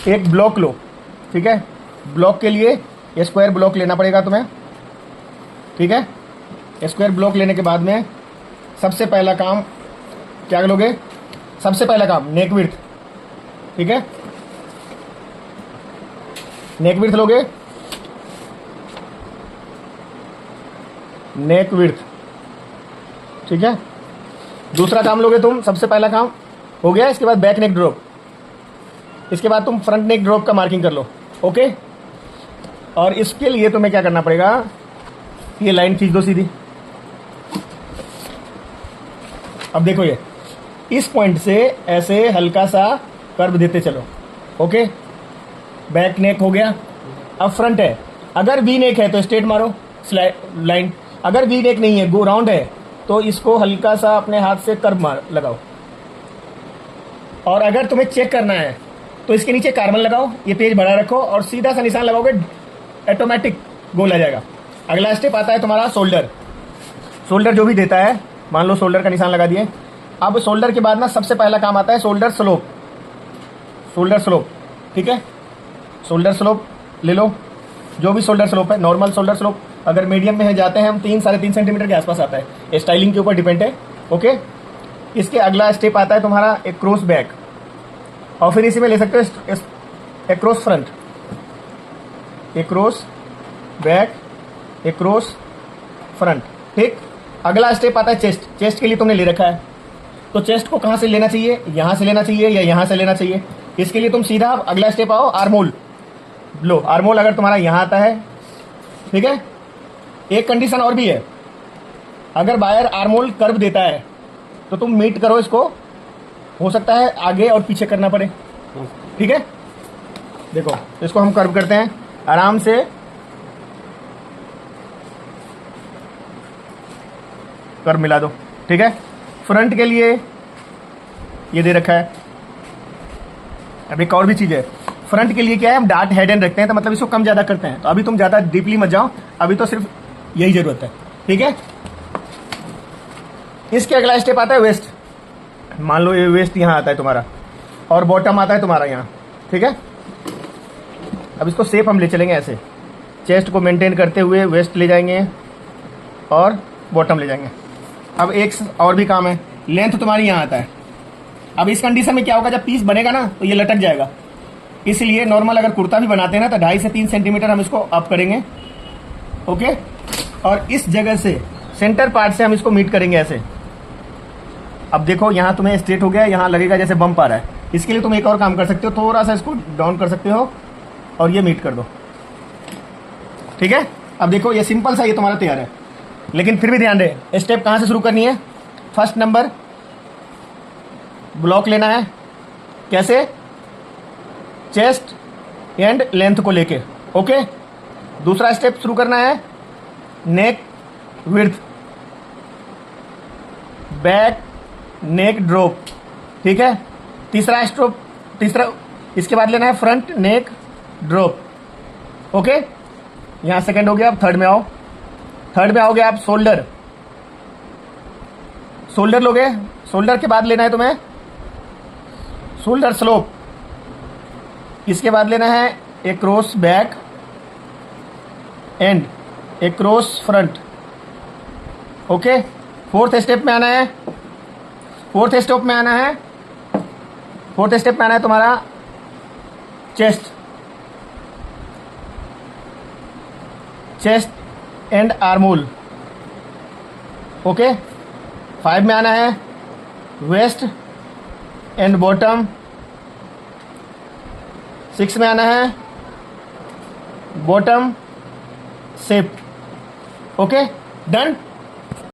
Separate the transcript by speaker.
Speaker 1: एक ब्लॉक लो, ठीक है। ब्लॉक के लिए स्क्वायर ब्लॉक लेना पड़ेगा तुम्हें, ठीक है। स्क्वायर ब्लॉक लेने के बाद में सबसे पहला काम क्या लोगे? सबसे पहला काम नेक विड्थ, ठीक है। नेक विड्थ लोगे, नेक विड्थ, ठीक है। दूसरा काम लोगे तुम, सबसे पहला काम हो गया। इसके बाद बैक नेक ड्रॉप, इसके बाद तुम फ्रंट नेक ड्रॉप का मार्किंग कर लो, ओके। और इसके लिए तुम्हें क्या करना पड़ेगा, ये लाइन खींच दो सीधी। अब देखो ये इस पॉइंट से ऐसे हल्का सा कर्व देते चलो, ओके। बैक नेक हो गया। अब फ्रंट है, अगर वी नेक है तो स्ट्रेट मारो लाइन, अगर वी नेक नहीं है, गो राउंड है, तो इसको हल्का सा अपने हाथ से कर्व मार लगाओ। और अगर तुम्हें चेक करना है तो इसके नीचे कार्बन लगाओ, ये पेज बढ़ा रखो और सीधा सा निशान लगाओगे, ऑटोमेटिक गोल आ जाएगा। अगला स्टेप आता है तुम्हारा शोल्डर। शोल्डर जो भी देता है, मान लो शोल्डर का निशान लगा दिए। अब शोल्डर के बाद ना सबसे पहला काम आता है शोल्डर स्लोप। शोल्डर स्लोप, ठीक है। शोल्डर स्लोप ले लो, जो भी शोल्डर स्लोप है। नॉर्मल शोल्डर स्लोप अगर मीडियम में है जाते हैं हम 3-3.5 सेंटीमीटर के आसपास आता है, स्टाइलिंग के ऊपर डिपेंड है, ओके। इसके अगला स्टेप आता है तुम्हारा एक क्रॉस बैक, और फिर इसी में ले सकते हो एक क्रॉस फ्रंट, एक क्रॉस बैक, एक क्रॉस फ्रंट, ठीक। अगला स्टेप आता है चेस्ट। चेस्ट के लिए तुमने ले रखा है, तो चेस्ट को कहां से लेना चाहिए, यहां से लेना चाहिए या यहां से लेना चाहिए। इसके लिए तुम सीधा अगला स्टेप आओ, आर्मोल लो। आर्मोल अगर तुम्हारा यहां आता है, ठीक है। एक कंडीशन और भी है, अगर बायर आर्मोल कर्व देता है तो तुम मीट करो इसको, हो सकता है आगे और पीछे करना पड़े, ठीक है। देखो इसको हम कर्व करते हैं आराम से, कर्व मिला दो, ठीक है। फ्रंट के लिए ये दे रखा है। अब एक और भी चीज है, फ्रंट के लिए क्या है, हम डार्ट हेड एंड रखते हैं, तो मतलब इसको कम ज्यादा करते हैं। तो अभी तुम ज्यादा डीपली मत जाओ, अभी तो सिर्फ यही जरूरत है, ठीक है। इसके अगला स्टेप आता है वेस्ट। मान लो ये वेस्ट यहां आता है तुम्हारा और बॉटम आता है तुम्हारा यहां, ठीक है। अब इसको शेप हम ले चलेंगे ऐसे, चेस्ट को मेंटेन करते हुए वेस्ट ले जाएंगे और बॉटम ले जाएंगे। अब एक और भी काम है, लेंथ तुम्हारी यहां आता है। अब इस कंडीशन में क्या होगा, जब पीस बनेगा ना तो ये लटक जाएगा, इसलिए नॉर्मल अगर कुर्ता भी बनाते हैं ना तो 2.5 से 3 सेंटीमीटर हम इसको अप करेंगे, ओके। और इस जगह से सेंटर पार्ट से हम इसको मीट करेंगे ऐसे। अब देखो यहां तुम्हें स्ट्रेट हो गया, यहां लगेगा जैसे बम्प आ रहा है। इसके लिए तुम एक और काम कर सकते हो, थोड़ा सा इसको डाउन कर सकते हो और ये मीट कर दो, ठीक है। अब देखो ये सिंपल सा ये तुम्हारा तैयार है, लेकिन फिर भी ध्यान रहे स्टेप कहां से शुरू करनी है। फर्स्ट नंबर ब्लॉक लेना है, कैसे, चेस्ट एंड लेंथ को लेके, ओके। दूसरा स्टेप शुरू करना है नेक विड्थ, बैक नेक ड्रॉप, ठीक है। तीसरा इसके बाद लेना है फ्रंट नेक ड्रॉप, ओके। यहां सेकंड हो गया। अब थर्ड में आओ, थर्ड में आओगे आप शोल्डर। शोल्डर लोगे, शोल्डर के बाद लेना है तुम्हें शोल्डर स्लोप। इसके बाद लेना है एक क्रॉस बैक एंड एक cross front, okay. Fourth step में आना है, फोर्थ स्टेप में आना है तुम्हारा चेस्ट एंड आर्मोल, ओके। 5 में आना है वेस्ट एंड बॉटम। 6 में आना है बॉटम शेप, ओके। डन।